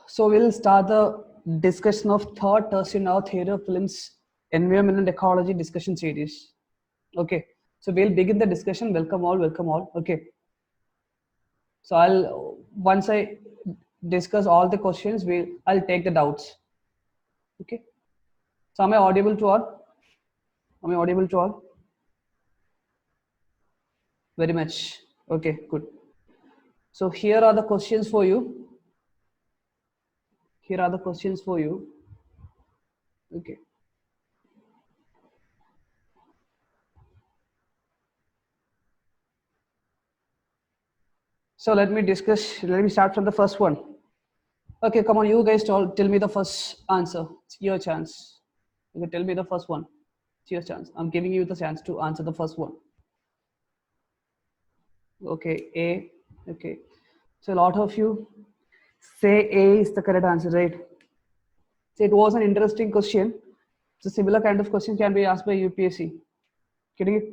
So we'll start the discussion of third tertiary now theory of films environment and ecology discussion series. Okay, so we'll begin the discussion. Welcome all, welcome all. Okay, so I'll once I discuss all the questions, I'll take the doubts. Okay, so am I audible to all? Am I audible to all? Very much. Okay, good. So here are the questions for you. Here are the questions for you. Okay. So let me start from the first one. Okay, come on, you guys tell me the first answer. It's your chance. Okay, tell me the first one. It's your chance. I'm giving you the chance to answer the first one. Okay, A. Okay. So a lot of you say A is the correct answer, right? So it was an interesting question. So similar kind of question can be asked by UPSC. Getting it?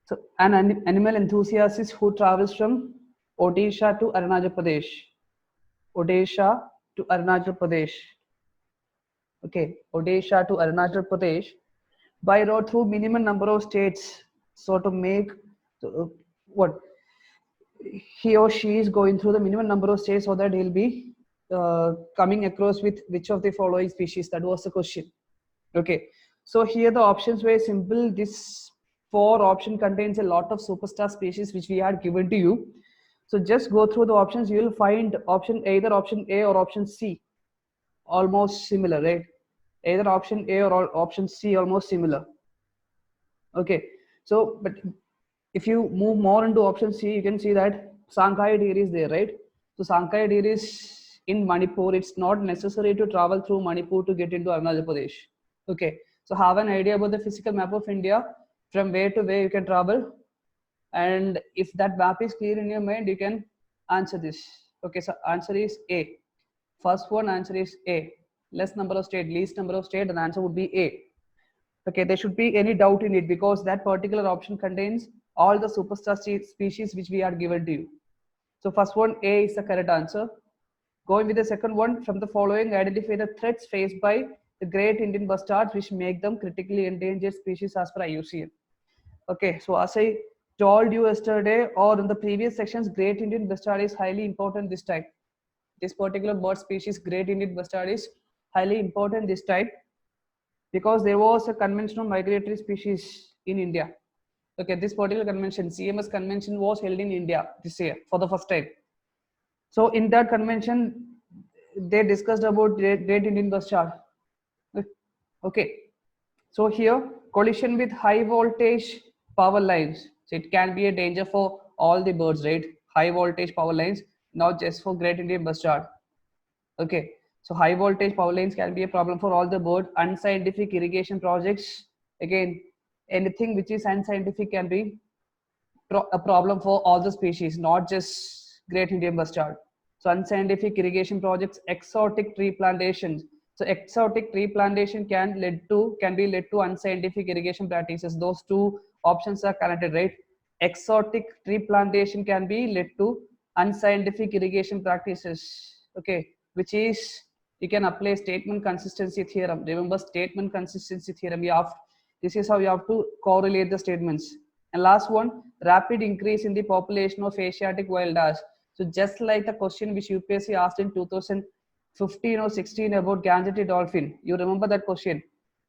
So an animal enthusiast who travels from Odisha to Arunachal Pradesh. Odisha to Arunachal Pradesh. Okay, Odisha to Arunachal Pradesh by road through minimum number of states. So to make what he or she is going through the minimum number of states so that he'll be coming across with which of the following species. That was the question. Okay, so here the options were simple. This four option contains a lot of superstar species which we had given to you. So just go through the options. You will find either option A or option C almost similar, right? Either option A or option C almost similar. Okay, so but if you move more into option C, you can see that Sankai deer is there, right? So Sankai deer is in Manipur. It's not necessary to travel through Manipur to get into Arunachal Pradesh. Okay, so have an idea about the physical map of India, from where to where you can travel, and if that map is clear in your mind, you can answer this. Okay, so answer is A. First one answer is A. Less number of state, least number of state, and answer would be A. Okay, there should be any doubt in it because that particular option contains all the superstar species which we are given to you. So first one, A is the correct answer. Going with the second one, from the following, identify the threats faced by the great Indian bustards which make them critically endangered species as per IUCN. Okay, so as I told you yesterday or in the previous sections, great Indian bustard is highly important this time. This particular bird species, great Indian bustard, is highly important this time because there was a convention on migratory species in India. Okay, this particular convention, CMS convention, was held in India this year for the first time. So in that convention, they discussed about great Indian bustard. Okay, so here collision with high voltage power lines. So it can be a danger for all the birds, right? High voltage power lines, not just for great Indian bustard. Okay, so high voltage power lines can be a problem for all the bird. Unscientific irrigation projects, again, anything which is unscientific can be a problem for all the species, not just great Indian bustard. So unscientific irrigation projects, exotic tree plantations. So exotic tree plantation can be led to unscientific irrigation practices. Those two options are connected, right? Exotic tree plantation can be led to unscientific irrigation practices. Okay, which is you can apply statement consistency theorem. Remember statement consistency theorem. This is how you have to correlate the statements. And last one, rapid increase in the population of Asiatic wild ass. So just like the question which UPSC asked in 2015 or 16 about Gangetic dolphin, you remember that question?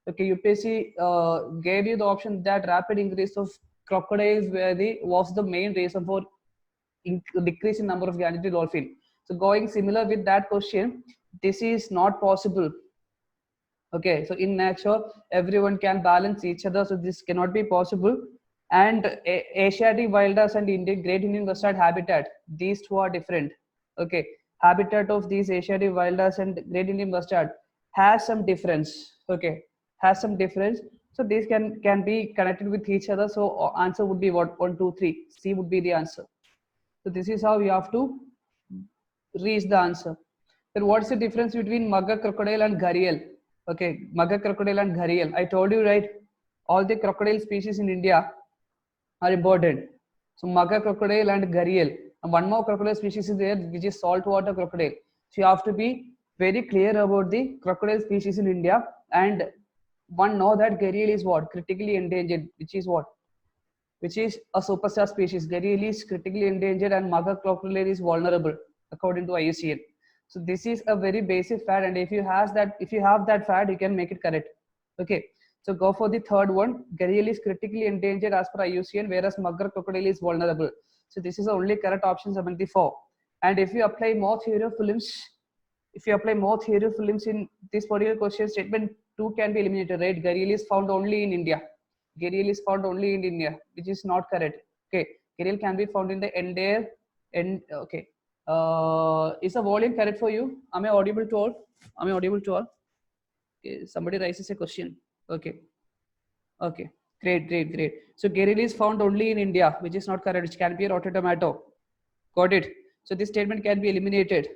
Okay, UPSC gave you the option that rapid increase of crocodiles was the main reason for decrease in number of Gangetic dolphin. So going similar with that question, this is not possible. Okay, so in nature, everyone can balance each other, so this cannot be possible. And Asiatic wild ass and great Indian bustard habitat, these two are different. Okay, habitat of these Asiatic wild ass and great Indian bustard has some difference. Okay, has some difference. So these can be connected with each other. So answer would be what? 1, 2, 3. C would be the answer. So this is how you have to reach the answer. Then what's the difference between mugger crocodile and gharial? Okay, mugger crocodile and gharial. I told you, right? All the crocodile species in India are important. So mugger crocodile and gharial. And one more crocodile species is there, which is saltwater crocodile. So you have to be very clear about the crocodile species in India, and one know that gharial is what? Critically endangered, which is what? Which is a superstar species. Gharial is critically endangered and mugger crocodile is vulnerable according to IUCN. So this is a very basic fact, and if you have that fact, you can make it correct. Okay. So go for the third one. Gharial is critically endangered as per IUCN, whereas mugger crocodile is vulnerable. So this is the only correct option 74. And if you apply more theory of films, in this particular question, statement 2 can be eliminated, right? Gharial is found only in India. Gharial is found only in India, which is not correct. Okay, gharial can be found in the entire. Okay, is the volume correct for you? Am I audible to all? Okay, somebody raises a question. Okay, great. So gharial is found only in India, which is not correct. Which can be a rotten tomato. Got it. So this statement can be eliminated.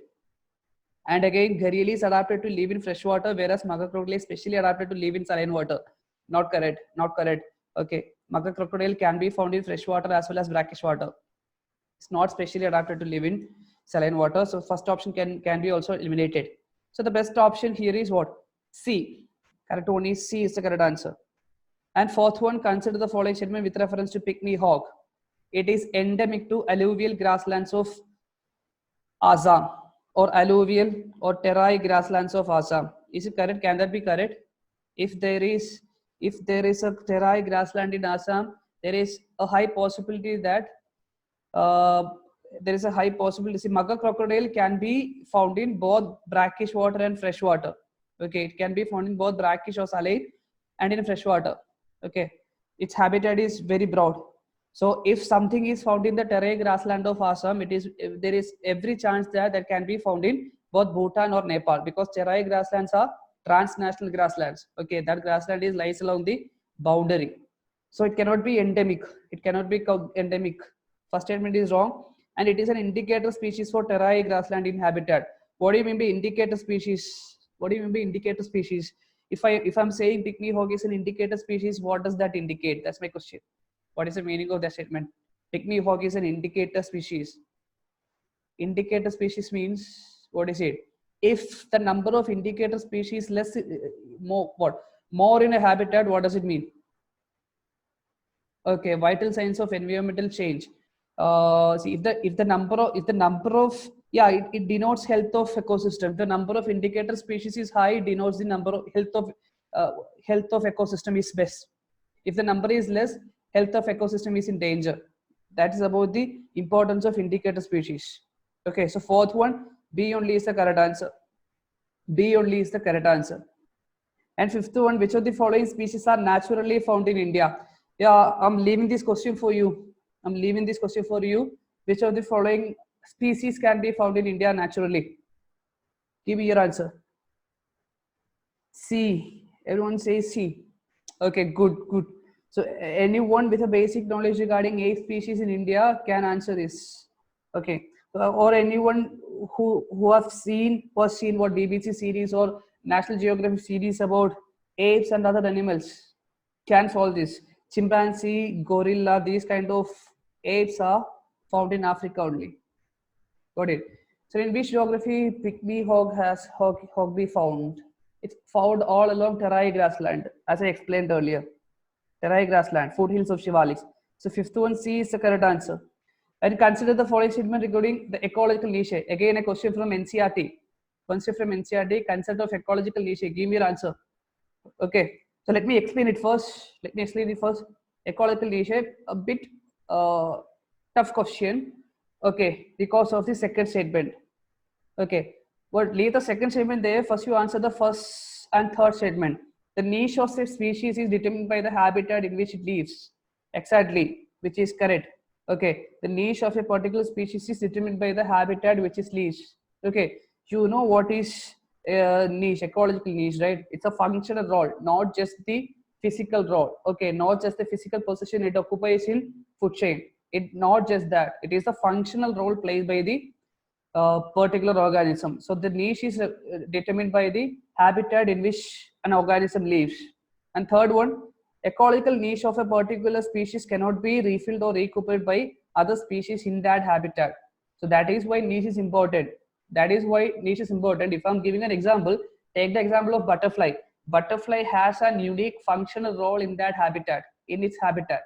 And again, gharial is adapted to live in fresh water, whereas mugger crocodile is specially adapted to live in saline water. Not correct. Okay, mugger crocodile can be found in fresh water as well as brackish water. It's not specially adapted to live in saline water. So first option can be also eliminated. So the best option here is what? C. Correct one is C is the correct answer. And fourth one, consider the following statement with reference to pygmy hawk. It is endemic to alluvial grasslands of Assam, or alluvial or terai grasslands of Assam. Is it correct? Can that be correct? If there is a terai grassland in Assam, there is a high possibility that mugger crocodile can be found in both brackish water and fresh water. Okay, it can be found in both brackish or saline and in fresh water. Okay, its habitat is very broad. So if something is found in the terai grassland of Assam, there is every chance that can be found in both Bhutan or Nepal, because terai grasslands are transnational grasslands. Okay, that grassland lies along the boundary. So it cannot be endemic. First statement is wrong, and it is an indicator species for terai grassland in habitat. What do you mean by indicator species? If I'm saying pygmy hawk is an indicator species, what does that indicate? That's my question. What is the meaning of that statement? Pygmy hawk is an indicator species. Indicator species means, what is it? If the number of indicator species more in a habitat, what does it mean? Okay, vital signs of environmental change. See, if the number of it denotes health of ecosystem. The number of indicator species is high, it denotes the number of health of ecosystem is best. If the number is less, health of ecosystem is in danger. That is about the importance of indicator species. Okay, so fourth one, B only is the correct answer. And fifth one, which of the following species are naturally found in India? Yeah, I'm leaving this question for you. Which of the following species can be found in India naturally? Give me your answer. C. Everyone says C. Okay, good. So anyone with a basic knowledge regarding 8 species in India can answer this. Okay, or anyone who has seen what BBC series or National Geographic series about apes and other animals can solve this. Chimpanzee, gorilla, these kind of apes are found in Africa only. Got it. So in which geography pygmy hawk be found? It's found all along terai grassland, as I explained earlier. Terai grassland, foothills of Shivalik. So fifth one, C is the correct answer. And consider the following statement regarding the ecological niche. Again, a question from NCERT. Concept of ecological niche. Give me your answer. Okay. So let me explain it first. Ecological niche, a bit tough question. Okay, because of the second statement. Okay, but leave the second statement there. First, you answer the first and third statement. The niche of a species is determined by the habitat in which it lives. Exactly, which is correct. Okay, the niche of a particular species is determined by the habitat which it lives. Okay, you know what is niche, ecological niche, right? It's a functional role, not just the physical role. Okay, not just the physical position it occupies in food chain. It not just that. It is a functional role played by the particular organism. So the niche is determined by the habitat in which an organism lives. And third one, ecological niche of a particular species cannot be refilled or recuperated by other species in that habitat. So that is why niche is important. That is why niche is important. If I'm giving an example, take the example of butterfly. Butterfly has a unique functional role in that habitat, in its habitat.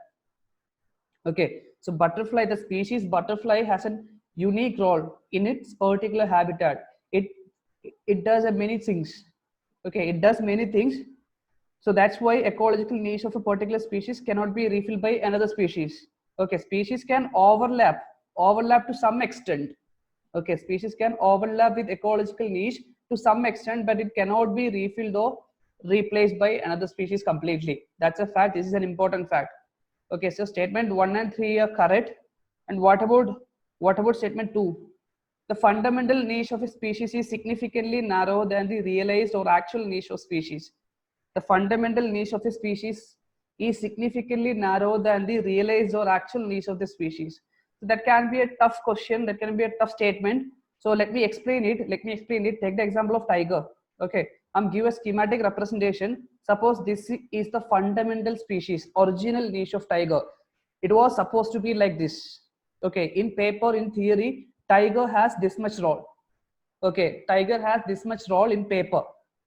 Okay, so butterfly, the species butterfly has a unique role in its particular habitat. It does many things. Okay, it does many things. So that's why ecological niche of a particular species cannot be refilled by another species. Okay, species can overlap to some extent. Okay, species can overlap with ecological niche to some extent, but it cannot be refilled or replaced by another species completely. That's a fact. This is an important fact. Okay, so statement 1 and 3 are correct. And what about statement 2? The fundamental niche of a species is significantly narrower than the realized or actual niche of species. The fundamental niche of a species is significantly narrower than the realized or actual niche of the species. So that can be a tough question. That can be a tough statement. So let me explain it. Take the example of tiger. Okay, I'm give a schematic representation. Suppose this is the fundamental species, original niche of tiger. It was supposed to be like this. Okay, in paper, in theory, tiger has this much role. Okay, tiger has this much role in paper.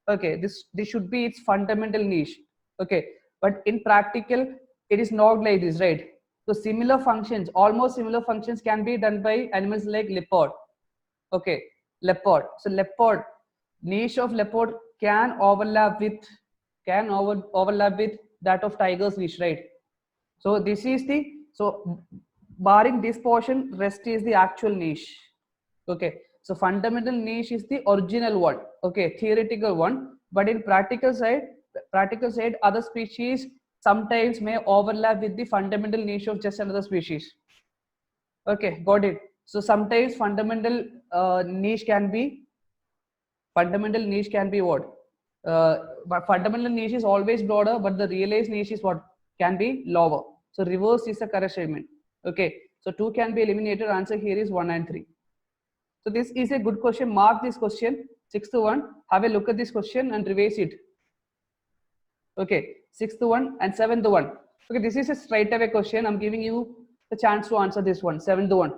Okay, this should be its fundamental niche. Okay, but in practical, it is not like this, right? So similar functions, almost similar functions can be done by animals like leopard. Okay, leopard. So leopard, niche of leopard can overlap with that of tiger's niche, right? So this is the, so barring this portion, rest is the actual niche. Okay, so fundamental niche is the original one. Okay, theoretical one, but in practical side, other species sometimes may overlap with the fundamental niche of just another species. Okay, got it. So sometimes niche can be fundamental niche can be what? But fundamental niche is always broader, but the realized niche is what? Can be lower. So reverse is the correct statement. Okay, so 2 can be eliminated. Answer here is 1 and 3. So this is a good question. Mark this question. 6th one. Have a look at this question and revise it. Okay, 6th one and 7th one. Okay, this is a straight away question. I'm giving you the chance to answer this one. 7th one.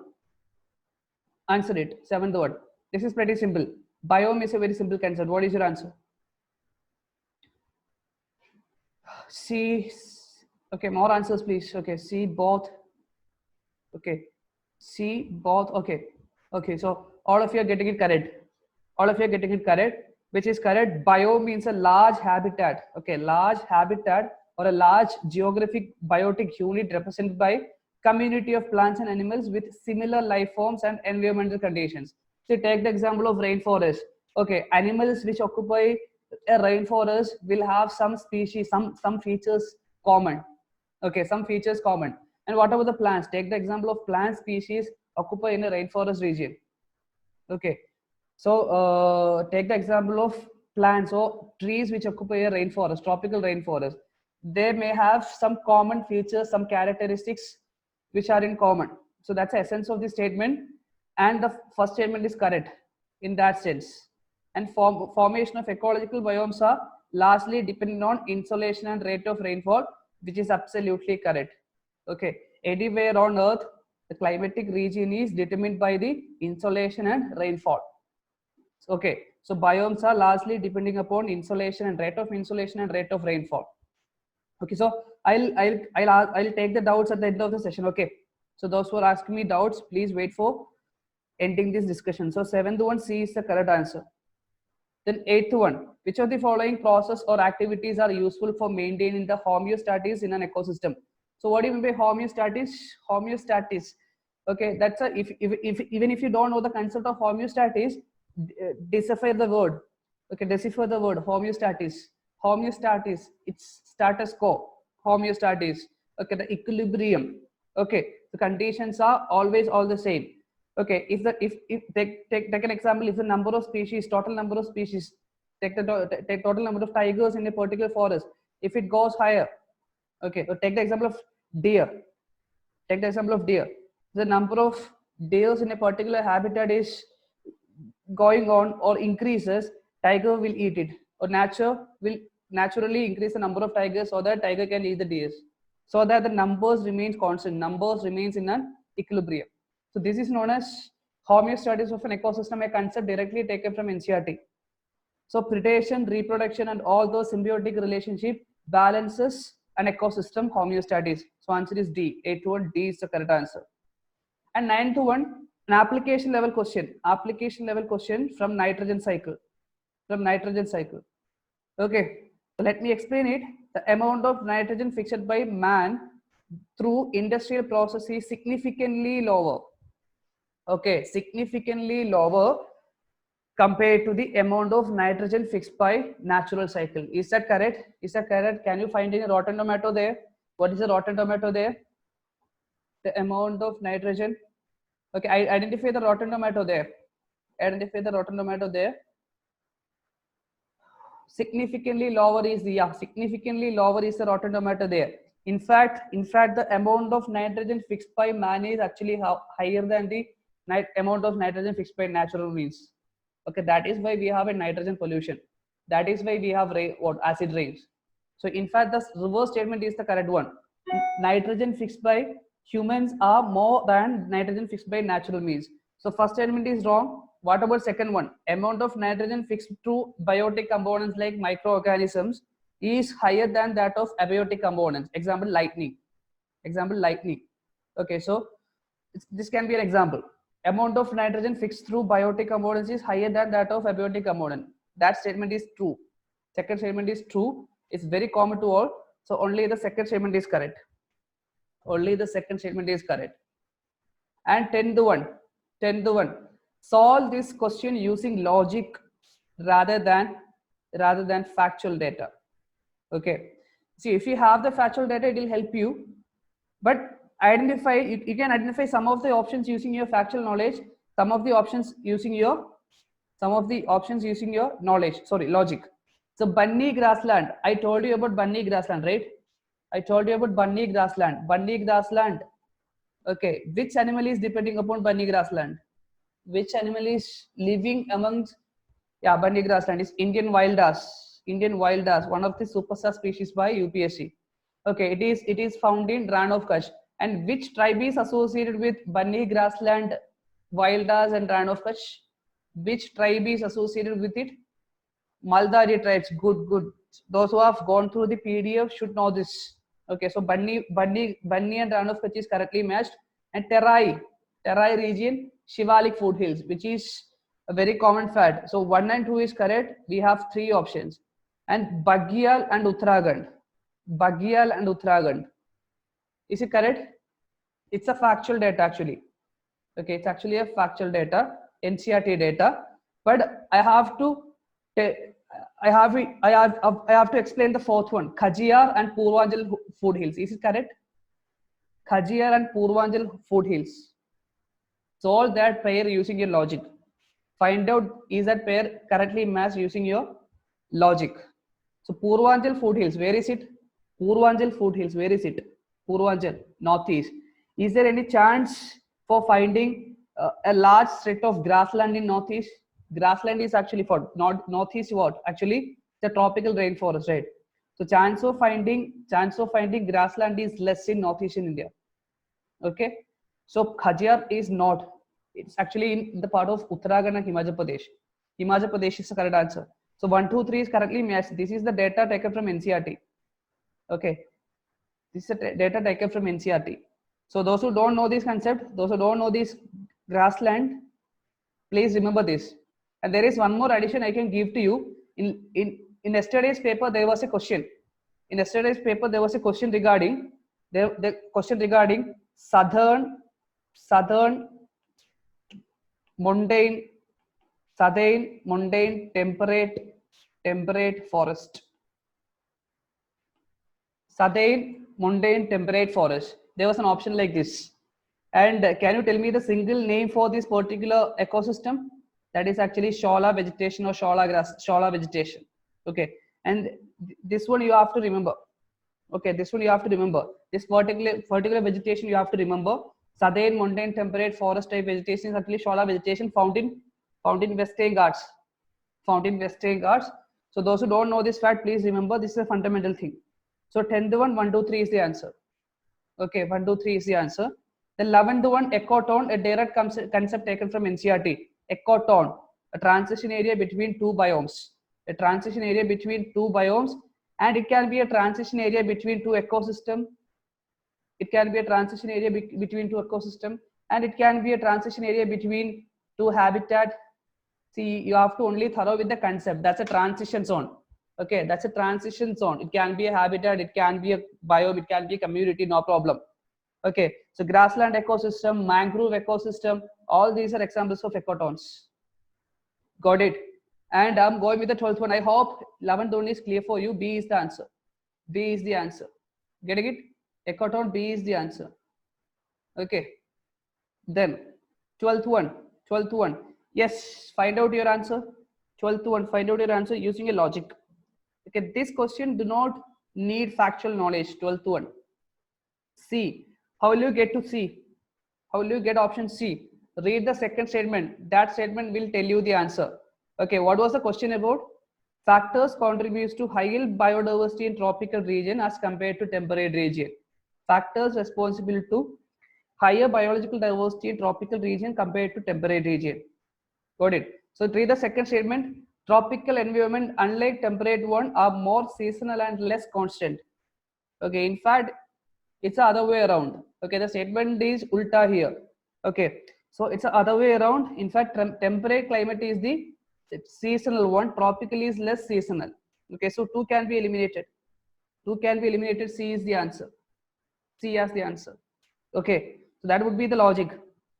Answer it. 7th one. This is pretty simple. Biome is a very simple concept. What is your answer? C. Okay, more answers, please. Okay, C both. Okay, C both. Okay, okay. So all of you are getting it correct. All of you are getting it correct. Which is correct? Biome means a large habitat. Okay, large habitat or a large geographic biotic unit represented by community of plants and animals with similar life forms and environmental conditions. So take the example of rainforest. Okay, animals which occupy a rainforest will have some species, some features common. Okay, some features common. And what about the plants? Take the example of plant species occupy in a rainforest region. Okay, so take the example of plants or trees which occupy a rainforest, tropical rainforest. They may have some common features, some characteristics which are in common. So that's the essence of the statement. And the first statement is correct in that sense. And formation of ecological biomes are largely dependent on insolation and rate of rainfall, which is absolutely correct. Okay, anywhere on earth, the climatic region is determined by the insolation and rainfall. Okay, so biomes are largely depending upon insolation and rate of insolation and rate of rainfall. Okay, so I'll take the doubts at the end of the session. Okay, so those who are asking me doubts, please wait for ending this discussion. So 7th one, C is the correct answer. Then 8th one, which of the following process or activities are useful for maintaining the homeostasis in an ecosystem? So what do you mean by homeostasis? Homeostasis. Okay, that's a if even if you don't know the concept of homeostasis, decipher the word. Okay, decipher the word homeostasis. Homeostasis, it's status quo. Homeostasis. Okay, the equilibrium. Okay, the conditions are always all the same. Okay, if take an example, if the number of species, total number of species, take total number of tigers in a particular forest, if it goes higher, okay, so take the example of deer. Take the example of deer. The number of deers in a particular habitat is going on or increases, tiger will eat it, or nature will naturally increase the number of tigers so that tiger can eat the deers, so that the numbers remains constant, numbers remains in an equilibrium. So this is known as Homeostasis of an ecosystem, a concept directly taken from NCERT. So predation, reproduction, and all those symbiotic relationship balances an ecosystem homeostasis. So answer is D. 8 to 1. D is the correct answer. And 9 to 1, an application level question. Application level question from nitrogen cycle. From nitrogen cycle. Okay. So let me explain it. The amount of nitrogen fixed by man through industrial process is significantly lower. Okay, significantly lower compared to the amount of nitrogen fixed by natural cycle. Is that correct? Is that correct? Can you find any rotten tomato there? What is the rotten tomato there? The amount of nitrogen. Okay, I identify the rotten tomato there. Identify the rotten tomato there. Significantly lower is the significantly lower is the rotten tomato there. In fact, the amount of nitrogen fixed by man is actually higher than the amount of nitrogen fixed by natural means. Okay, that is why we have a nitrogen pollution. That is why we have acid rains. So in fact, the reverse statement is the correct one. Nitrogen fixed by humans are more than nitrogen fixed by natural means. So first statement is wrong. What about second one? Amount of nitrogen fixed through biotic components like microorganisms is higher than that of abiotic components. Example, lightning. Example, lightning. Okay, so this can be an example. Amount of nitrogen fixed through biotic components is higher than that of abiotic component. That statement is true. Second statement is true. It's very common to all. So only the second statement is correct. Only the second statement is correct. And 10 to 1. 10 to 1. Solve this question using logic rather than factual data. Okay. See, if you have the factual data, it will help you. But identify, you can identify some of the options using your factual knowledge, some of the options using your knowledge, logic. So bunny grassland, I told you about bunny grassland, right? I told you about bunny grassland. Okay, which animal is depending upon bunny grassland? Which animal is living amongst bunny grassland? Is Indian wild ass, one of the superstar species by UPSC. Okay, it is found in Rann of Kutch. And which tribe is associated with bunny grassland, wild ass, and Rann of Kutch? Which tribe is associated with it? Maldari tribes. Good. Those who have gone through the PDF should know this. Okay, so bunny and Rann of Kutch is correctly matched. And Terai region, Shivalik foothills, which is a very common fact. So 1 and 2 is correct. We have 3 options. And Bagyal and Uttarakhand. Is it correct? It's a factual data actually. Okay, it's actually a factual data, NCERT data. But I have to explain the fourth one. Khajjar and Purvanchal foothills. Is it correct? Khajjar and Purvanchal foothills. Solve that pair using your logic. Find out is that pair correctly matched using your logic. So Purvanchal foothills, where is it? Purvanchal foothills, where is it? Purvanchal, northeast. Is there any chance for finding a large stretch of grassland in northeast? Grassland is actually for northeast what? Actually, the tropical rainforest, right? So chance of finding grassland is less in northeastern India. Okay. So Khajjar is not. It's actually in the part of Uttarakhand and Himachal Pradesh. Himachal Pradesh is the correct answer. So 1, 2, 3 is correctly matched. This is the data taken from NCERT. Okay. This is the data taken from NCERT. So those who don't know this concept, those who don't know this grassland, please remember this. And there is one more addition I can give to you. In yesterday's paper, there was a question. In yesterday's paper, there was a question regarding southern montane temperate forest. Southern montane temperate forest. There was an option like this. And can you tell me the single name for this particular ecosystem? That is actually Shola vegetation or Shola grass, Shola vegetation. Okay. And this one you have to remember. Okay, this one you have to remember. This particular vegetation you have to remember. Southern montane temperate forest type vegetation is actually Shola vegetation found in Western Ghats. So those who don't know this fact, please remember this is a fundamental thing. So 10 to 1, 1, 2, 3 is the answer. Okay, 1, 2, 3 is the answer. The 11th one, ecotone, a direct concept taken from NCERT. Ecotone, a transition area between two biomes. A transition area between two biomes, and it can be a transition area between two ecosystems. It can be a transition area between two ecosystems, and it can be a transition area between two habitat. See, you have to only thorough with the concept. That's a transition zone. Okay, that's a transition zone. It can be a habitat, it can be a biome, it can be a community, no problem. Okay, so grassland ecosystem, mangrove ecosystem, all these are examples of ecotones. Got it? And I'm going with the 12th one. I hope 11th one is clear for you. B is the answer. B is the answer. Getting it? Ecotone, B is the answer. Okay. Then 12th one. 12th one. Yes, find out your answer. 12th one, find out your answer using a logic. Okay, this question do not need factual knowledge. 12th one. C. How will you get to C? How will you get option C? Read the second statement. That statement will tell you the answer. Okay, what was the question about? Factors contributes to higher biodiversity in tropical region as compared to temperate region. Factors responsible to higher biological diversity in tropical region compared to temperate region. Got it? So read the second statement. Tropical environment, unlike temperate one, are more seasonal and less constant. Okay, in fact, it's the other way around. Okay, the statement is ulta here. Okay, so it's the other way around. In fact, temperate climate is the seasonal one, tropical is less seasonal. Okay, so 2 can be eliminated. 2 can be eliminated. C is the answer. C as the answer. Okay, so that would be the logic.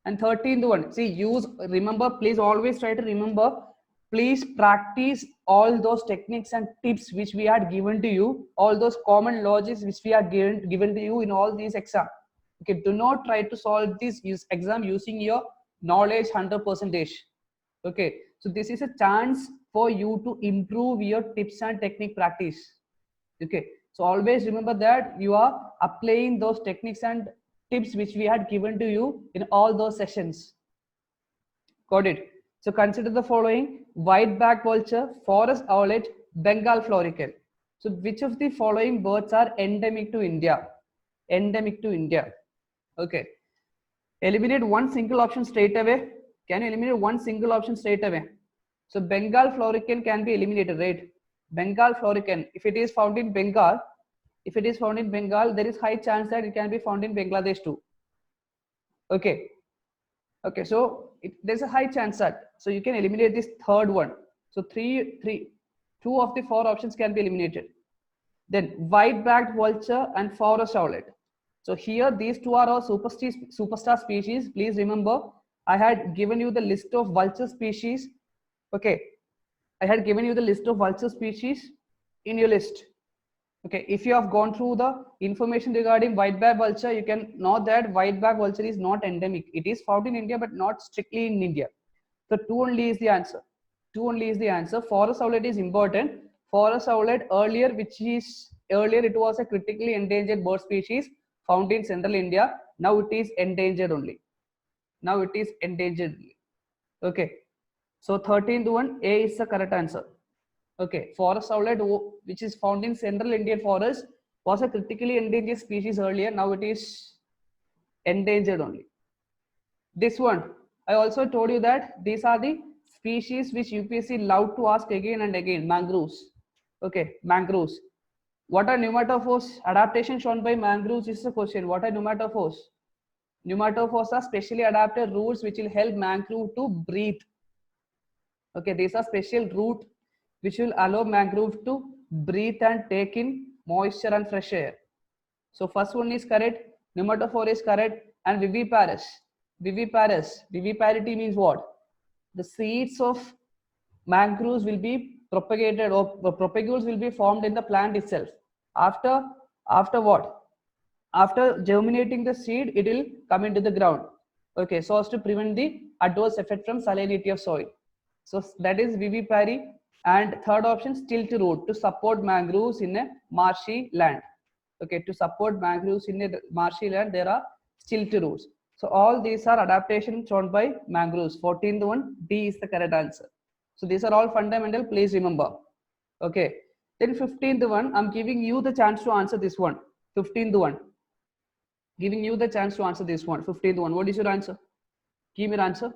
And 13th one, see, remember, please always try to remember, please practice all those techniques and tips which we had given to you, all those common logics which we are given to you in all these exams. Okay, do not try to solve this exam using your knowledge 100%. Okay, so this is a chance for you to improve your tips and technique practice. Okay, so always remember that you are applying those techniques and tips which we had given to you in all those sessions. Got it? So consider the following: white-backed vulture, forest owlet, Bengal florican. So which of the following birds are endemic to India? Endemic to India. Okay. Eliminate one single option straight away. Can you eliminate one single option straight away? So Bengal florican can be eliminated, right? Bengal florican, if it is found in Bengal, there is high chance that it can be found in Bangladesh too. Okay. Okay, so there's a high chance that, so you can eliminate this third one. So two of the 4 options can be eliminated. Then white-backed vulture and forest owlet. So here these 2 are our superstar species. Please remember, I had given you the list of vulture species. Okay, I had given you the list of vulture species in your list. Okay, if you have gone through the information regarding white-backed vulture, you can know that white-backed vulture is not endemic. It is found in India, but not strictly in India. So 2 only is the answer. 2 only is the answer. Forest owlet is important. Forest owlet earlier it was a critically endangered bird species found in central India. Now it is endangered only. Now it is endangered. Okay. So 13th one, A is the correct answer. Okay, forest owlet, which is found in central Indian forest, was a critically endangered species earlier. Now it is endangered only. This one, I also told you that these are the species which UPSC love to ask again and again. Mangroves. Okay, mangroves. What are pneumatophores? Adaptation shown by mangroves is the question. What are pneumatophores? Pneumatophores are specially adapted roots which will help mangrove to breathe. Okay, these are special roots which will allow mangrove to breathe and take in moisture and fresh air. So first one is correct, pneumatophore is correct, and viviparous. Viviparity means what? The seeds of mangroves will be propagated, or propagules will be formed in the plant itself. After what? After germinating the seed, it will come into the ground. Okay, so as to prevent the adverse effect from salinity of soil. So that is vivipary. And third option, stilt root, to support mangroves in a marshy land. Okay, to support mangroves in a marshy land, there are stilt roots. So all these are adaptations shown by mangroves. 14th one, D is the correct answer. So these are all fundamental, please remember. Okay, then 15th one, I'm giving you the chance to answer this one. 15th one. Giving you the chance to answer this one. 15th one. What is your answer? Give me your answer.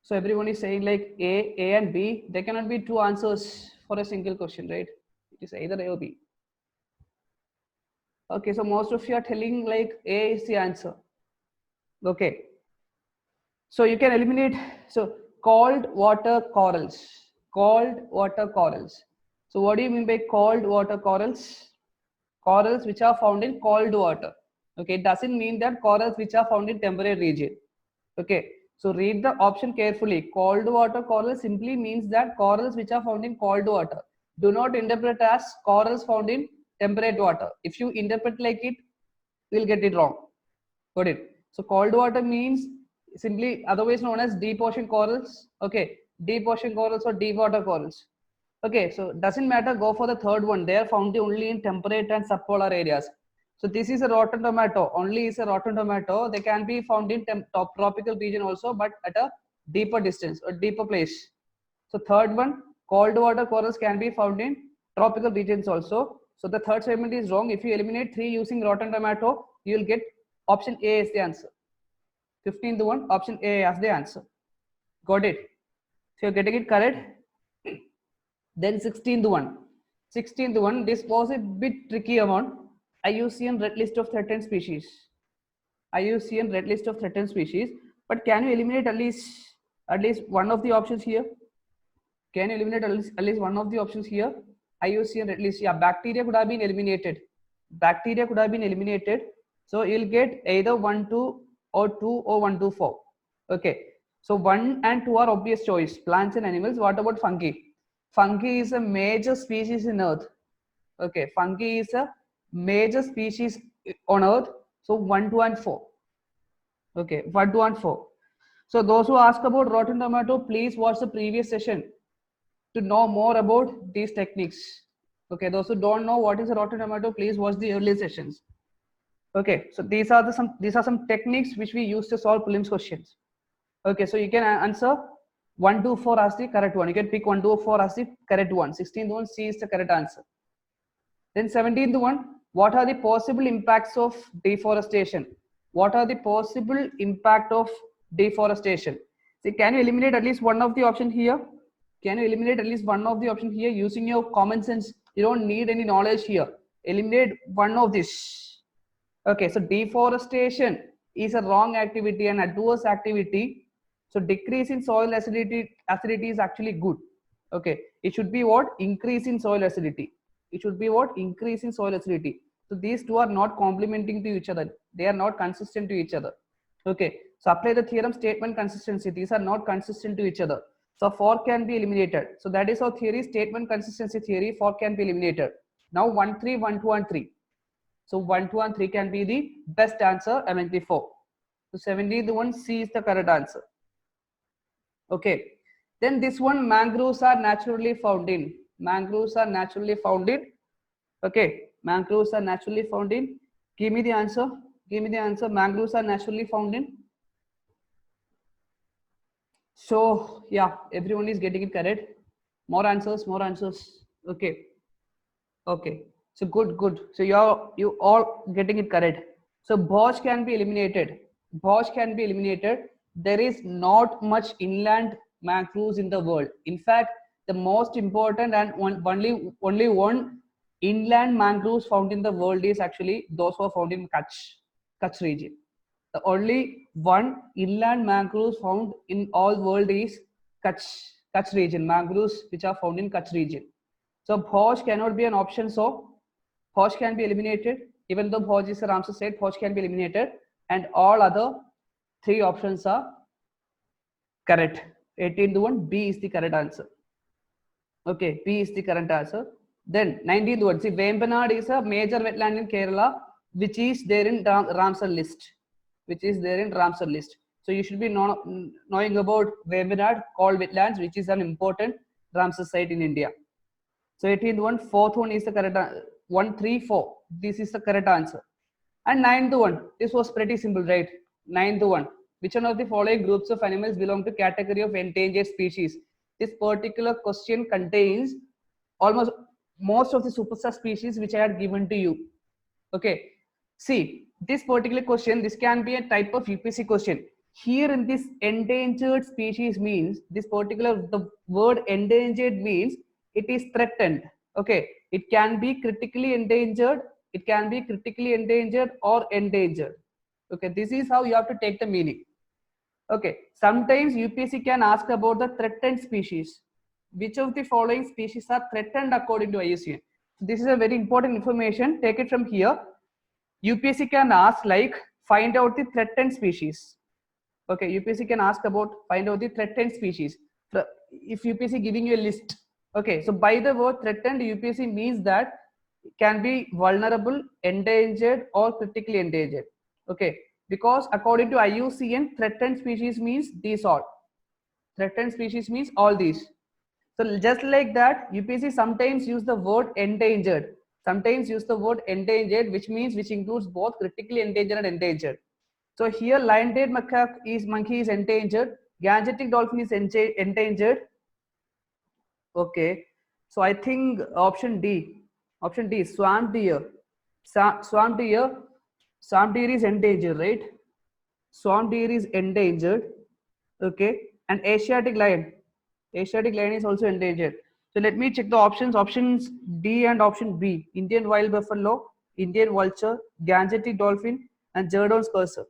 So everyone is saying like A and B. There cannot be two answers for a single question, right? It is either A or B. Okay, so most of you are telling like A is the answer. Okay. So you can eliminate, so cold water corals. Cold water corals. So what do you mean by cold water corals? Corals which are found in cold water. Okay, it doesn't mean that corals which are found in temperate region. Okay, so read the option carefully. Cold water corals simply means that corals which are found in cold water. Do not interpret as corals found in temperate water. If you interpret like it, you'll get it wrong. Got it? So cold water means simply otherwise known as deep ocean corals. Okay, deep ocean corals or deep water corals. Okay, so doesn't matter, go for the third one. They are found only in temperate and subpolar areas. So this is a rotten tomato, only is a rotten tomato. They can be found in top tropical region also, but at a deeper distance or deeper place. So third one, cold water corals can be found in tropical regions also. So the third statement is wrong. If you eliminate 3 using rotten tomato, you will get option A is the answer. 15th one, option A as the answer. Got it? So you're getting it correct. Then 16th one. 16th one, this was a bit trickier one. IUCN red list of threatened species. IUCN red list of threatened species. But can you eliminate at least one of the options here? Can you eliminate at least one of the options here? IUCN red list. Yeah, bacteria could have been eliminated. Bacteria could have been eliminated. So you'll get either 1, 2 or 2 or 1, 2, 4. Okay. So 1 and 2 are obvious choice. Plants and animals. What about fungi? Fungi is a major species in Earth. Okay. Fungi is a major species on Earth. So 1, 2 and 4. Okay. 1, 2 and 4. So those who ask about rotten tomato, please watch the previous session to know more about these techniques. Okay, those who don't know what is a rotten tomato, please watch the earlier sessions. Okay, so these are some techniques which we use to solve prelims questions. Okay, so you can answer 1, 2, 4 as the correct one. You can pick 1, 2, 4 as the correct one. 16th one, C is the correct answer. Then 17th one, what are the possible impacts of deforestation? What are the possible impact of deforestation? See, can you eliminate at least one of the option here? Can you eliminate at least one of the option here using your common sense? You don't need any knowledge here. Eliminate one of this. Okay, so deforestation is a wrong activity and adverse activity. So decrease in soil acidity is actually good. Okay, it should be what? Increase in soil acidity. It should be what? Increase in soil acidity. So these two are not complementing to each other. They are not consistent to each other. Okay, so apply the theorem statement consistency. These are not consistent to each other. So 4 can be eliminated. So that is our theory, statement consistency theory. 4 can be eliminated. Now 1, 3, 1, 2 and 3. So 1, 2 and 3 can be the best answer among the 4. So 17th one, C is the correct answer. Okay. Then this one, mangroves are naturally found in. Mangroves are naturally found in. Okay. Mangroves are naturally found in. Give me the answer. Give me the answer. Mangroves are naturally found in. So yeah, everyone is getting it correct. More answers, more answers. Okay. Okay. So good. So you all getting it correct. So botch can be eliminated. Botch can be eliminated. There is not much inland mangroves in the world. In fact, the most important and only one inland mangroves found in the world is actually those who are found in Kutch region. The only one inland mangroves found in all world is Kutch region. Mangroves which are found in Kutch region. So botch cannot be an option. So botch can be eliminated. Even though botch is a Ramsar site, botch can be eliminated, and all other 3 options are correct. 18th one, B is the correct answer. Okay, B is the correct answer. Then 19th one, see, Vembanad is a major wetland in Kerala, which is there in Ramsar list. Which is there in Ramsar list. So you should be knowing about Vembanad, called wetlands, which is an important Ramsar site in India. So 18th one, 4th one is the correct 1, 3, 4. This is the correct answer. And 9th one, this was pretty simple, right? 9th one, which one of the following groups of animals belong to category of endangered species? This particular question contains almost most of the superstar species which I had given to you. Okay, See, this particular question, this can be a type of UPSC question. Here in this endangered species means, this particular, the word endangered means it is threatened. Okay, it can be critically endangered, it can be critically endangered or endangered. Okay, this is how you have to take the meaning. Okay, sometimes UPSC can ask about the threatened species. Which of the following species are threatened according to IUCN? This is a very important information. Take it from here. UPSC can ask like find out the threatened species. Okay, UPSC can ask about find out the threatened species. If UPSC giving you a list, okay, so by the word threatened, UPSC means that it can be vulnerable, endangered, or critically endangered. Okay, because according to IUCN, threatened species means these all. Threatened species means all these. So just like that, UPSC sometimes use the word endangered. Sometimes use the word endangered, which means which includes both critically endangered and endangered. So here, lion-tailed monkey is endangered. Gangetic dolphin is endangered. Okay. So I think option D. Option D, swamp deer. Swamp deer. Swamp deer is endangered, right? Swamp deer is endangered. Okay. And Asiatic lion. Asiatic lion is also endangered. So let me check the options. Options D and option B. Indian wild buffalo, Indian vulture, Gangetic dolphin, and Jerdon's cursor.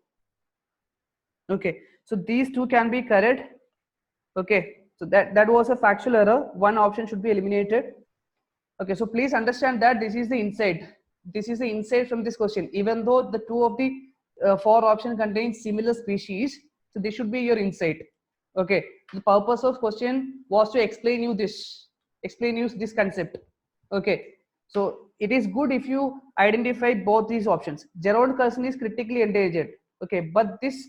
Okay. So these two can be correct. Okay. So that was a factual error. One option should be eliminated. Okay. So please understand that this is the insight. This is the insight from this question. Even though the two of the four options contain similar species, so this should be your insight. Okay, the purpose of question was to explain you this concept. Okay, so it is good if you identify both these options. Gerard curzon is critically endangered. Okay, but this,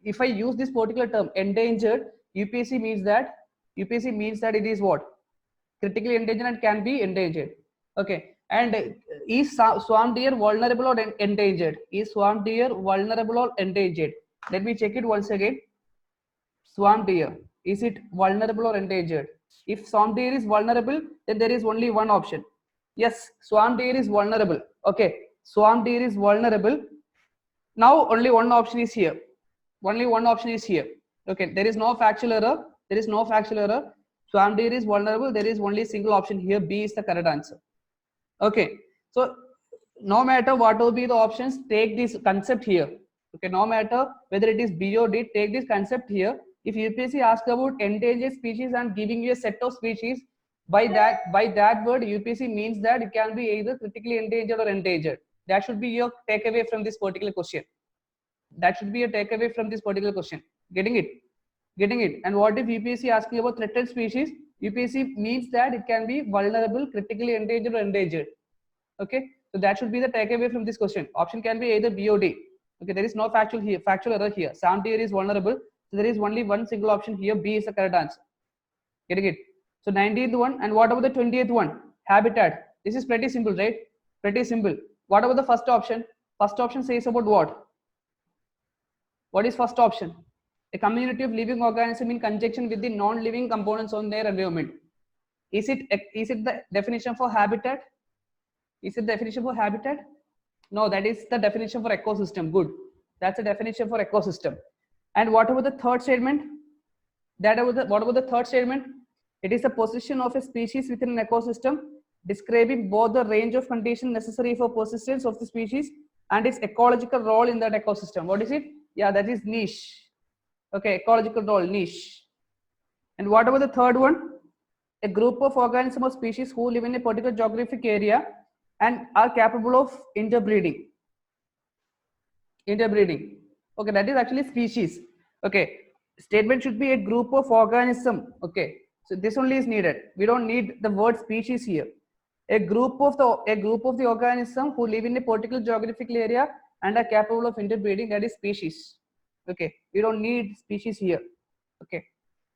if I use this particular term endangered, UPSC means that it is what? Critically endangered and can be endangered. Okay, and is swamp deer vulnerable or endangered? Is swamp deer vulnerable or endangered? Let me check it once again. Swamp deer, is it vulnerable or endangered? If swamp deer is vulnerable, then there is only one option. Yes, swamp deer is vulnerable. Okay, swamp deer is vulnerable. Now only one option is here. Only one option is here. Okay, there is no factual error. There is no factual error. Swamp deer is vulnerable. There is only single option here. B is the correct answer. Okay, so no matter what will be the options, take this concept here. Okay, no matter whether it is B or D, take this concept here. If UPSC asks about endangered species and giving you a set of species, by that word, UPSC means that it can be either critically endangered or endangered. That should be your takeaway from this particular question. That should be a takeaway from this particular question. Getting it? Getting it? And what if UPSC asking about threatened species? UPSC means that it can be vulnerable, critically endangered, or endangered. Okay, so that should be the takeaway from this question. Option can be either B or D. Okay, there is no factual error here. Swamp deer is vulnerable. So there is only one single option here. B is the correct answer. Getting it? So 19th one, and what about the 20th one? Habitat. This is pretty simple, right? Pretty simple. What about the first option? First option says about what? What is first option? A community of living organisms in conjunction with the non-living components on their environment. Is it the definition for habitat? Is it the definition for habitat? No, that is the definition for ecosystem. Good. That's the definition for ecosystem. And what about the third statement? What about the third statement? It is the position of a species within an ecosystem, describing both the range of conditions necessary for persistence of the species and its ecological role in that ecosystem. What is it? Yeah, that is niche. Okay, ecological role, niche. And what about the third one? A group of organisms or species who live in a particular geographic area and are capable of interbreeding. Interbreeding. Okay, that is actually species. Okay, statement should be a group of organism. Okay, so this only is needed. We don't need the word species here. A group of the organism who live in a particular geographical area and are capable of interbreeding, that is species. Okay, we don't need species here. Okay,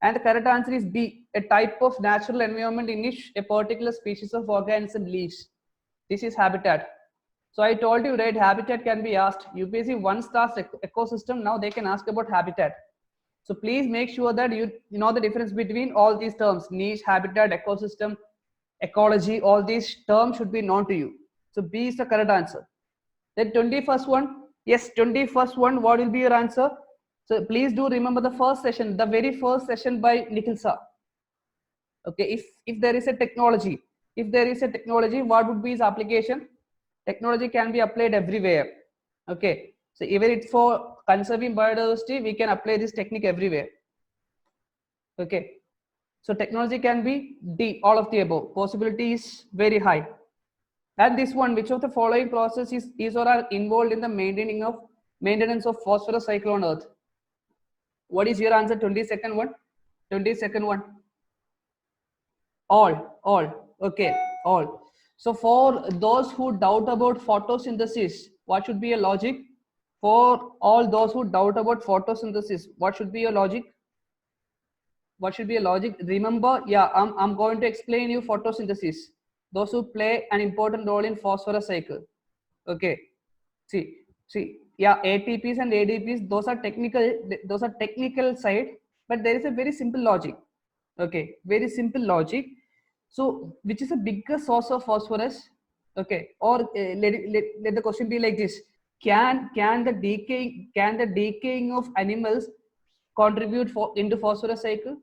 and the correct answer is B, a type of natural environment in which a particular species of organism lives. This is habitat. So I told you, right, habitat can be asked. UPSC once asked ecosystem, now they can ask about habitat. So please make sure that you know the difference between all these terms: niche, habitat, ecosystem, ecology. All these terms should be known to you. So B is the correct answer. Then 21st one, yes, 21st one, what will be your answer? So please do remember the first session, the very first session by Nikhil sir. Okay, if there is a technology, what would be its application? Technology can be applied everywhere. Okay, so even it's for conserving biodiversity, we can apply this technique everywhere. Okay, so technology can be D, all of the above. Possibility is very high. And this one, which of the following process is or are involved in the maintenance of phosphorus cycle on Earth? What is your answer? 22nd one. 22nd one. All. Okay, all. So for those who doubt about photosynthesis, what should be a logic? For all those who doubt about photosynthesis, what should be your logic? What should be a logic? Remember, yeah, I'm going to explain you photosynthesis. Those who play an important role in phosphorus cycle. Okay. See, yeah, ATPs and ADPs, those are technical side, but there is a very simple logic. Okay, very simple logic. So, which is the biggest source of phosphorus? Okay, or let the question be like this: Can the decaying of animals contribute into phosphorus cycle?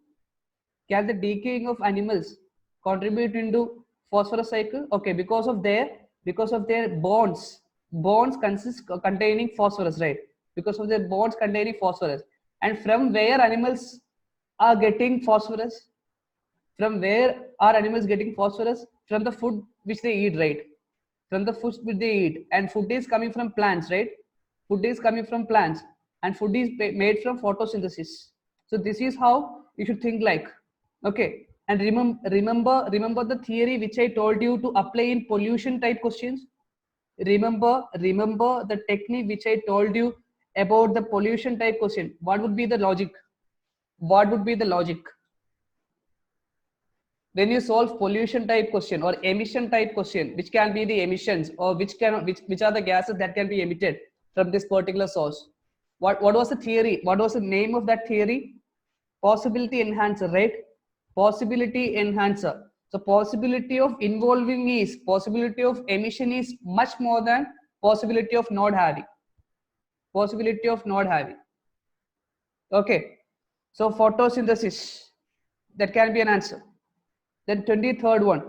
Can the decaying of animals contribute into phosphorus cycle? Okay, because of their bonds containing phosphorus, right? Because of their bonds containing phosphorus. And from where animals are getting phosphorus? From where are animals getting phosphorus? From the food which they eat, right? From the food which they eat. And food is coming from plants, right? Food is coming from plants. And food is made from photosynthesis. So this is how you should think like. Okay. And remember the theory which I told you to apply in pollution type questions. Remember the technique which I told you about the pollution type question. What would be the logic? What would be the logic? When you solve pollution type question or emission type question, which can be the emissions or which are the gases that can be emitted from this particular source? What was the theory? What was the name of that theory? Possibility enhancer, right? Possibility enhancer. So possibility of possibility of emission is much more than possibility of not having. Possibility of not having. Okay. So photosynthesis, that can be an answer. Then 23rd one,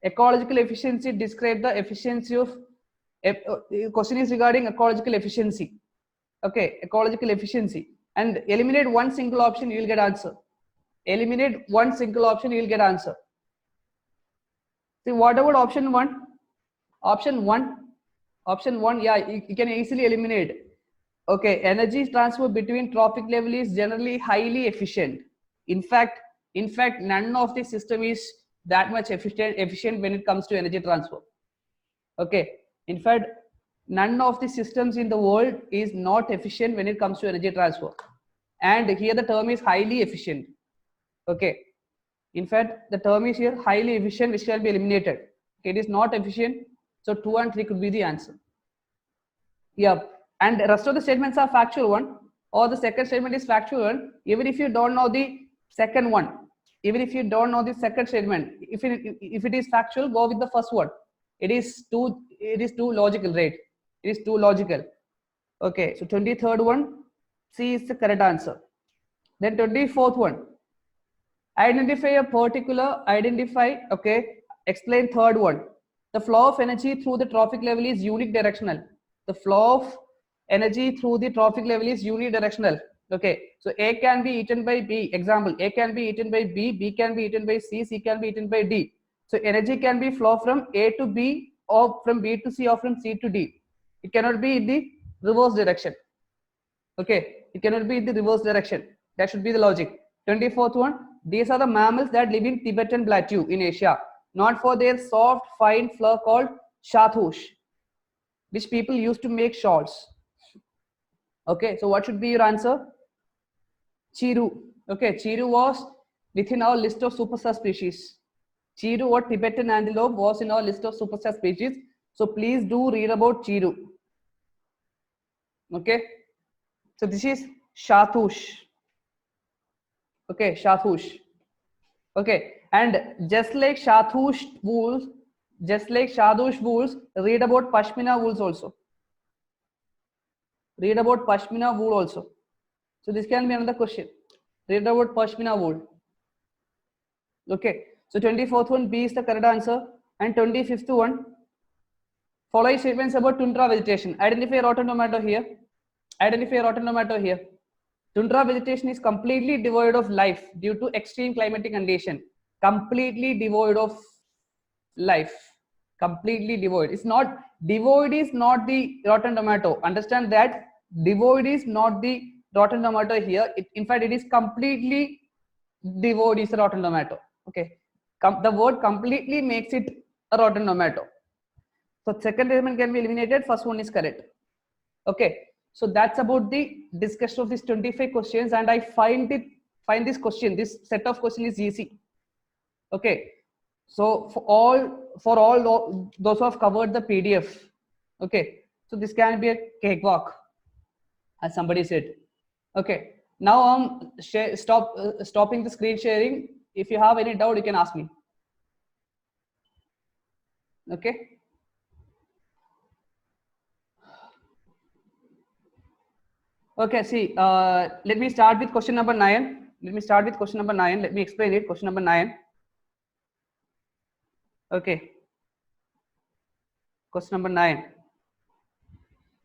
ecological efficiency. Describe the efficiency of. Question is regarding ecological efficiency. Okay, ecological efficiency. And eliminate one single option, you will get answer. Eliminate one single option, you will get answer. See, what about option one? Option one, yeah, you can easily eliminate. Okay, energy transfer between trophic level is generally highly efficient. In fact, none of the system is that much efficient when it comes to energy transfer. Okay, in fact, none of the systems in the world is not efficient when it comes to energy transfer. And here the term is highly efficient. Okay, in fact, the term is here highly efficient, which shall be eliminated. Okay, it is not efficient. So 2 and 3 could be the answer. Yeah, and the rest of the statements are factual one, or the second statement is factual one. Even if you don't know the second one, even if you don't know the second statement, if it is factual, go with the first one. It is too logical, right? It is too logical. Okay, so 23rd one, C is the correct answer. Then 24th one, okay, explain third one. The flow of energy through the trophic level is unidirectional. The flow of energy through the trophic level is unidirectional. Okay, so A can be eaten by B. Example, A can be eaten by B, B can be eaten by C, C can be eaten by D. So energy can be flow from A to B, or from B to C, or from C to D. It cannot be in the reverse direction. Okay, it cannot be in the reverse direction. That should be the logic. 24th one, these are the mammals that live in Tibetan Plateau in Asia, not for their soft, fine fur called shathush, which people used to make shawls. Okay, so what should be your answer? Chiru. Okay, Chiru was within our list of superstar species. Chiru or Tibetan antelope was in our list of superstar species. So please do read about Chiru. Okay, so this is Shathush. Okay, Shathush. Okay, and just like Shathush wolves, read about Pashmina wolves also. Read about Pashmina wool also. So this can be another question. Read about Pashmina wool. Okay. So 24th one, B is the correct answer. And 25th one, following statements about tundra vegetation. Identify rotten tomato here. Identify rotten tomato here. Tundra vegetation is completely devoid of life due to extreme climatic condition. Completely devoid of life. Completely devoid. It's not devoid is not the rotten tomato. Understand that devoid is not the rotten tomato here. In fact, it is completely devoid is a rotten tomato. Okay. The word completely makes it a rotten tomato. So second element can be eliminated. First one is correct. Okay. So that's about the discussion of these 25 questions, and I find this question, this set of questions is easy. Okay. So for all those who have covered the PDF, okay. So this can be a cakewalk, as somebody said. Okay. Now I'm stopping the screen sharing. If you have any doubt, you can ask me. Okay. Okay, see, let me start with question number 9. Let me start with question number 9. Let me explain it. Question number 9. Okay. Question number 9.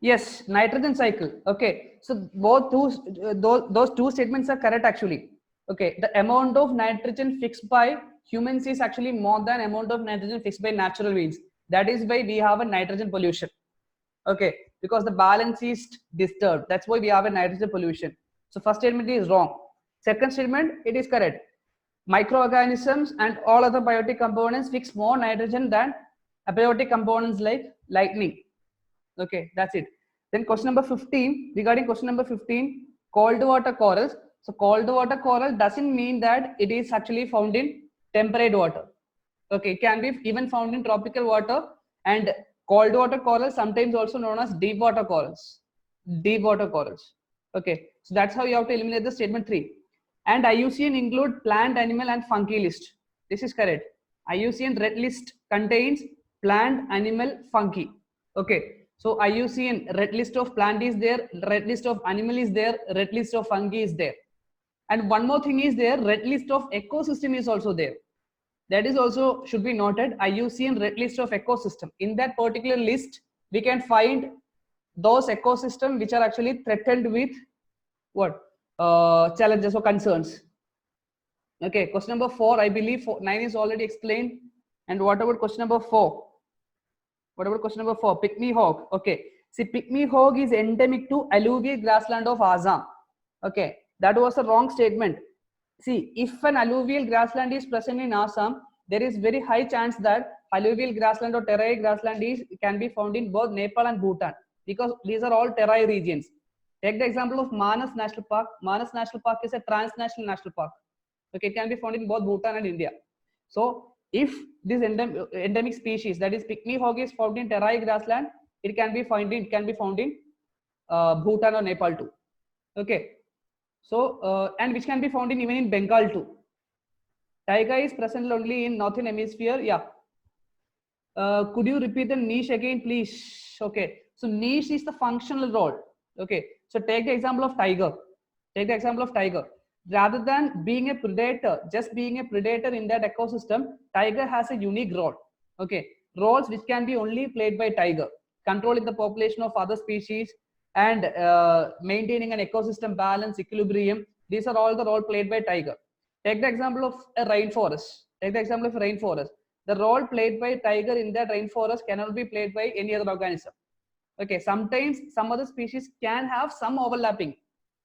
Yes, nitrogen cycle. Okay. So both those two statements are correct actually. Okay. The amount of nitrogen fixed by humans is actually more than amount of nitrogen fixed by natural means. That is why we have a nitrogen pollution. Okay, because the balance is disturbed. That's why we have a nitrogen pollution. So first statement is wrong. Second statement, it is correct. Microorganisms and all other biotic components fix more nitrogen than abiotic components like lightning. Okay, that's it. Then question number 15, regarding question number 15, cold water corals. So cold water coral doesn't mean that it is actually found in temperate water. Okay, it can be even found in tropical water, and cold water corals sometimes also known as deep water corals. Deep water corals. Okay, so that's how you have to eliminate the statement 3. And IUCN include plant, animal, and fungi list. This is correct. IUCN red list contains plant, animal, fungi. Okay, so IUCN red list of plant is there, red list of animal is there, red list of fungi is there. And one more thing is there, red list of ecosystem is also there. That is also should be noted. IUCN red list of ecosystem. In that particular list, we can find those ecosystems which are actually threatened with what challenges or concerns. Okay, question number 4, I believe 9 is already explained. And what about question number 4? What about question number 4? Pygmy hog. Okay, see, pygmy hog is endemic to alluvial grassland of Assam. Okay, that was a wrong statement. See, if an alluvial grassland is present in Assam, there is very high chance that alluvial grassland or terai grassland can be found in both Nepal and Bhutan, because these are all terai regions. Take the example of Manas National Park. Manas National Park is a transnational national park. Okay, it can be found in both Bhutan and India. So if this endemic species, that is pygmy hog, is found in terai grassland, it can be found in Bhutan or Nepal too. Okay. So and which can be found in even in Bengal too. Taiga is present only in northern hemisphere. Yeah. Could you repeat the niche again, please? Okay. So niche is the functional role. Okay. So take the example of tiger. Take the example of tiger. Rather than being a predator, just being a predator in that ecosystem, tiger has a unique role. Okay. Roles which can be only played by tiger. Controlling the population of other species and maintaining an ecosystem balance, equilibrium. These are all the role played by tiger. Take the example of a rainforest. Take the example of a rainforest. The role played by tiger in that rainforest cannot be played by any other organism. Okay, sometimes some other species can have some overlapping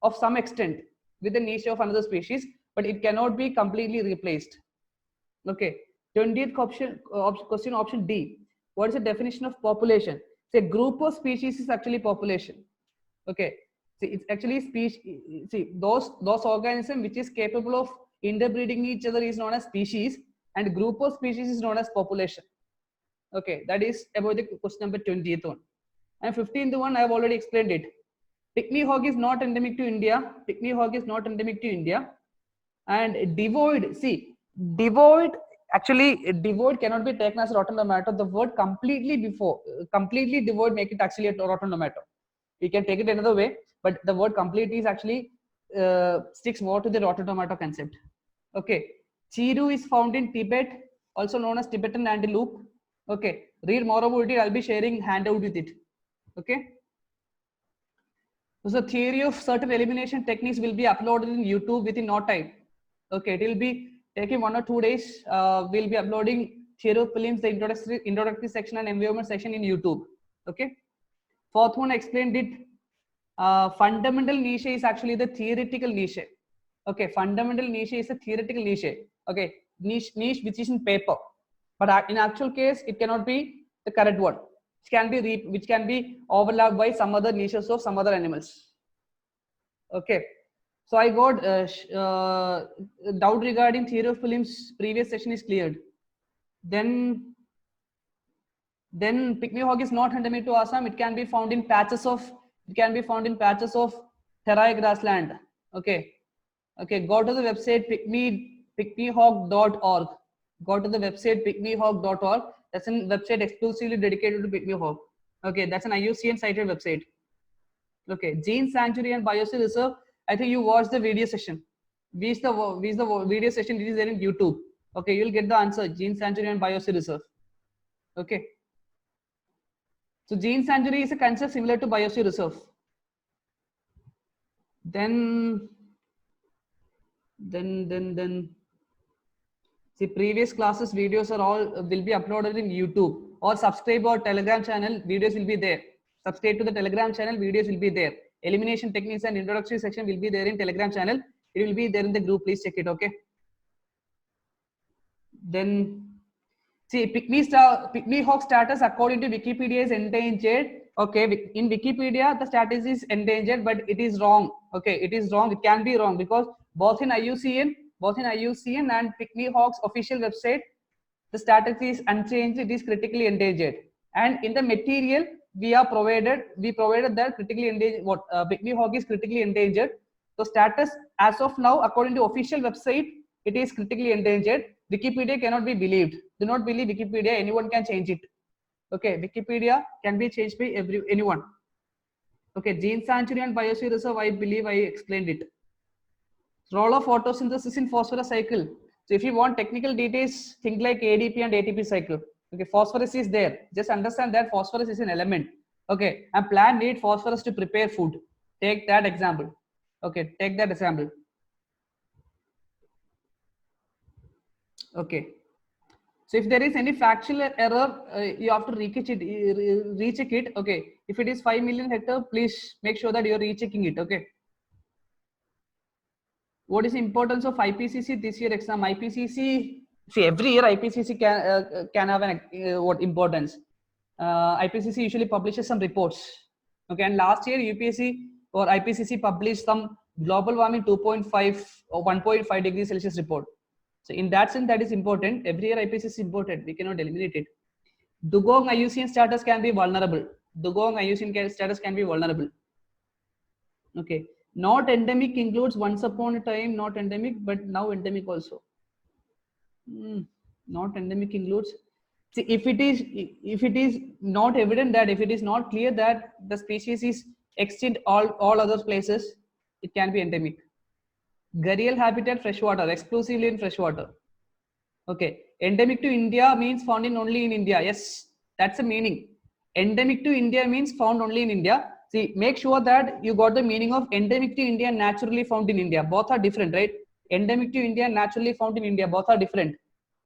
of some extent with the niche of another species, but it cannot be completely replaced. Okay, 20th question option D. What is the definition of population? Say group of species is actually population. Okay, see, it's actually species. See, those organisms which is capable of interbreeding each other is known as species, and group of species is known as population. Okay, that is about the question number 20th one. And 15th one, I have already explained it. Pygmy hog is not endemic to India. Pygmy hog is not endemic to India. And devoid, see, devoid, actually devoid cannot be taken as a rotten tomato. The word completely devoid make it actually a rotten tomato. We can take it another way, but the word completely is actually sticks more to the rotten tomato concept. Okay, Chiru is found in Tibet, also known as Tibetan antelope. Okay, read more about it. I'll be sharing handout with it. Okay. So the theory of certain elimination techniques will be uploaded in YouTube within no time. Okay, it will be taking 1 or 2 days. We'll be uploading theory of films, the introductory section and environment section in YouTube. Okay. Fourth one, I explained it. Fundamental niche is actually the theoretical niche. Okay, fundamental niche is a theoretical niche. Okay, niche which is in paper, but in actual case it cannot be the correct one. Which can be overlapped by some other niches of some other animals. Okay, so I got doubt regarding theory of films. Previous session is cleared. Then pygmy hawk is not endemic to Assam. It can be found in patches of terai grassland. Okay, go to the website pygmyhawk.org. Go to the website pygmyhawk.org. That's a website exclusively dedicated to pygmy hawk. Okay, that's an IUCN cited website. Okay, Gene Sanctuary and Biosphere Reserve. I think you watched the video session. Watch the video session. It is there in YouTube. Okay, you'll get the answer. Gene Sanctuary and Biosphere Reserve. Okay. So Gene Sanctuary is a concept similar to Biosphere Reserve. Then see, previous classes videos are all will be uploaded in YouTube, or subscribe our Telegram channel. Videos will be there. Subscribe to the Telegram channel. Videos will be there. Elimination techniques and introductory section will be there in Telegram channel. It will be there in the group. Please check it. Okay. Then see, pygmy hawk status according to Wikipedia is endangered. Okay, in Wikipedia the status is endangered, but it is wrong. Okay, it is wrong. It can be wrong because both in IUCN and pygmy hawk's official website, the status is unchanged. It is critically endangered. And in the material we provided that critically endangered. Pygmy hawk is critically endangered. So status as of now, according to official website, it is critically endangered. Wikipedia cannot be believed. Do not believe Wikipedia. Anyone can change it. Okay, Wikipedia can be changed by anyone. Okay, Gene Sanctuary and Biosphere Reserve, I believe I explained it. Role of photosynthesis in phosphorus cycle. So if you want technical details, think like ADP and ATP cycle. Okay, phosphorus is there. Just understand that phosphorus is an element. Okay, and plant need phosphorus to prepare food. Take that example. Okay, take that example. Okay. So if there is any factual error, you have to recheck it. Okay. If it is 5 million hectare, please make sure that you are rechecking it. Okay. What is the importance of IPCC this year exam? IPCC, see, every year IPCC can have an what importance. IPCC usually publishes some reports. Okay, and last year UPSC or IPCC published some global warming 2.5 or 1.5 degrees Celsius report. So in that sense, that is important. Every year IPCC is important. We cannot eliminate it. Dugong IUCN status can be vulnerable. Dugong IUCN status can be vulnerable. Okay. Not endemic includes once upon a time not endemic, but now endemic also. Not endemic includes. See, if it is not evident, that if it is not clear that the species is extinct all other places, it can be endemic. Gharial habitat freshwater, exclusively in freshwater. Okay, endemic to India means found in only in India. Yes, that's the meaning. Endemic to India means found only in India. See, make sure that you got the meaning of endemic to India and naturally found in India. Both are different, right? Endemic to India and naturally found in India, both are different.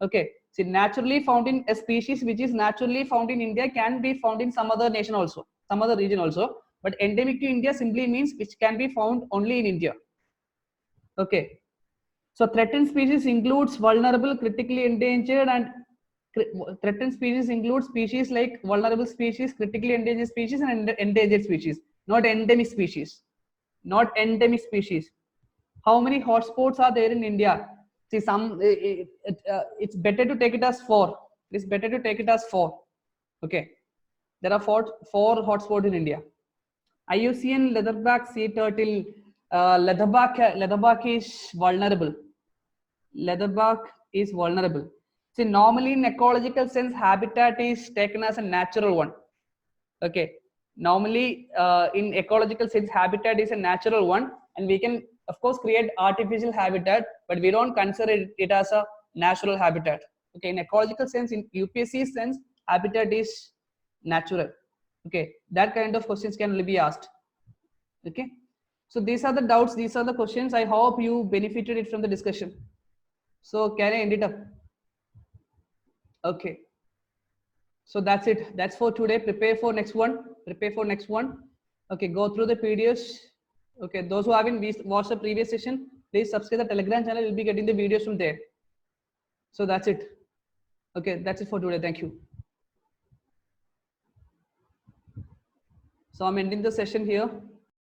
Okay, see, naturally found in a species which is naturally found in India can be found in some other nation also, some other region also. But endemic to India simply means which can be found only in India. Okay. So threatened species includes vulnerable, critically endangered, and threatened species include species like vulnerable species, critically endangered species, and endangered species, not endemic species. Not endemic species. How many hotspots are there in India? See, it's better to take it as 4. It's better to take it as 4. Okay. There are four hotspots in India. IUCN leatherback sea turtle. Leatherback is vulnerable. Leatherback is vulnerable. See, normally in ecological sense, habitat is taken as a natural one. Okay, Normally, in ecological sense, habitat is a natural one, and we can, of course, create artificial habitat, but we don't consider it as a natural habitat. Okay, in ecological sense, in UPSC sense, habitat is natural. Okay, that kind of questions can be asked. Okay, so these are the doubts, these are the questions. I hope you benefited it from the discussion. So can I end it up? Okay, so that's it, that's for today. Prepare for next one, prepare for next one. Okay, go through the PDFs. Okay, those who haven't watched the previous session, please subscribe the Telegram channel. You'll be getting the videos from there. So that's it. Okay, that's it for today. Thank you. So I'm ending the session here.